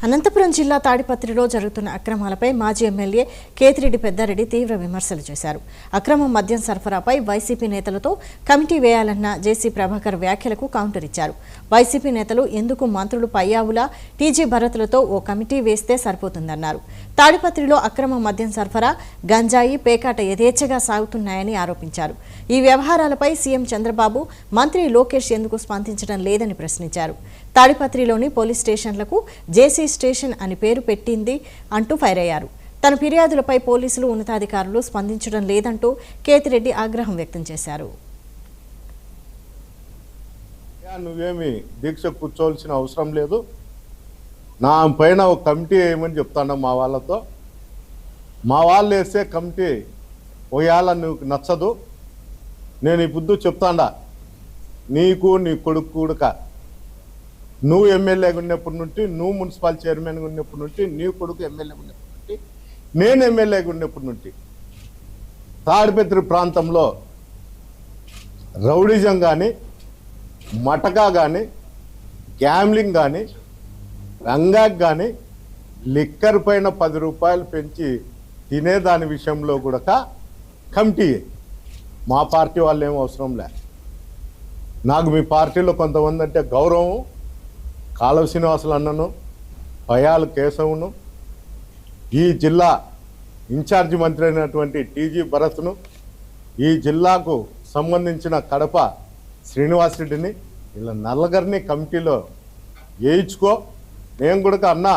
అనంతపురం జిల్లా తాడిపత్రిలో జరుగుతున్న అక్రమాలపై మాజీ ఎమ్మెల్యే కేతిరెడ్డి పెద్దారెడ్డి తీవ్ర విమర్శలు చేశారు. అక్రమ మద్యం సరఫరాపై వైసీపీ నేతలతో కమిటీ వేయాలన్న జేసీ ప్రభాకర్ వ్యాఖ్యలకు కౌంటర్ ఇచ్చారు. వైసీపీ నేతలు ఎందుకు మంత్రులు పయ్యావుల, టీజీ భరత్లతో ఓ కమిటీ వేస్తే సరిపోతుందన్నారు. తాడిపత్రిలో అక్రమ మద్యం సరఫరా, గంజాయి, పేకాట యథేచ్ఛగా సాగుతున్నాయని ఆరోపించారు. ఈ వ్యవహారాలపై సీఎం చంద్రబాబు, మంత్రి లోకేష్ ఎందుకు స్పందించడం లేదని ప్రశ్నించారు. తాడిపత్రిలోని పోలీస్ స్టేషన్లకు జేసీ స్టేషన్ అని పేరు పెట్టింది అంటూ ఫైర్ అయ్యారు. తన ఫిర్యాదులపై పోలీసులు, ఉన్నతాధికారులు స్పందించడం లేదంటూ కేతిరెడ్డి ఆగ్రహం వ్యక్తం చేశారు. నువ్వేమి దీక్ష కూర్చోవలసిన అవసరం లేదు, నా పైన ఒక కమిటీ వేయమని చెప్తాను మా వాళ్ళతో. మా వాళ్ళు వేసే కమిటీ ఒకవేళ నువ్వు నచ్చదు, నేను ఈ బుద్ధు చెప్తాడా, నీకు నీ కొడుకు కూడక, నువ్వు ఎమ్మెల్యేగా ఉన్నప్పటి నుండి, నువ్వు మున్సిపల్ చైర్మన్గా ఉన్నప్పటి నుండి, నీ కొడుకు ఎమ్మెల్యేగా ఉన్నప్పటి నుండి, నేను ఎమ్మెల్యేగా ఉన్నప్పటి నుండి తాడిపత్రి ప్రాంతంలో రౌడిజం కానీ, మటకా కానీ, గ్యామ్లింగ్ కానీ, రంగాకి కానీ, లిక్కర్ పైన 10 రూపాయలు పెంచి తినేదాని విషయంలో కూడా కమిటీ. మా పార్టీ వాళ్ళు ఏం అవసరం లే. నాకు మీ పార్టీలో కొంతమంది అంటే గౌరవం. కాలువ శ్రీనివాసులు అన్నను, పయాలు కేశవును, ఈ జిల్లా ఇన్ఛార్జి మంత్రి అయినటువంటి టీజీ భరత్ను, ఈ జిల్లాకు సంబంధించిన కడప శ్రీనివాసరెడ్డిని, ఇలా నల్లగరిని కమిటీలో వేయించుకో. నేను కూడా అన్నా,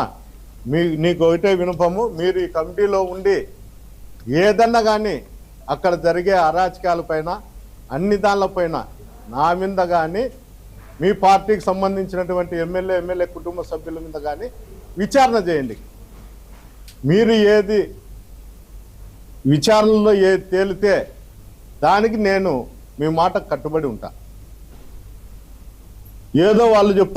నీకు ఒకటే వినపము, మీరు ఈ కమిటీలో ఉండి ఏదన్నా కానీ అక్కడ జరిగే అరాచకాలపైన, అన్ని దానిపైన నా మీద కానీ, మీ పార్టీకి సంబంధించినటువంటి ఎమ్మెల్యే కుటుంబ సభ్యుల మీద కానీ విచారణ చేయండి. మీరు ఏది విచారణలో ఏది తేలితే దానికి నేను మీ మాట కట్టుబడి ఉంటా. ఏదో వాళ్ళు చెప్తారు.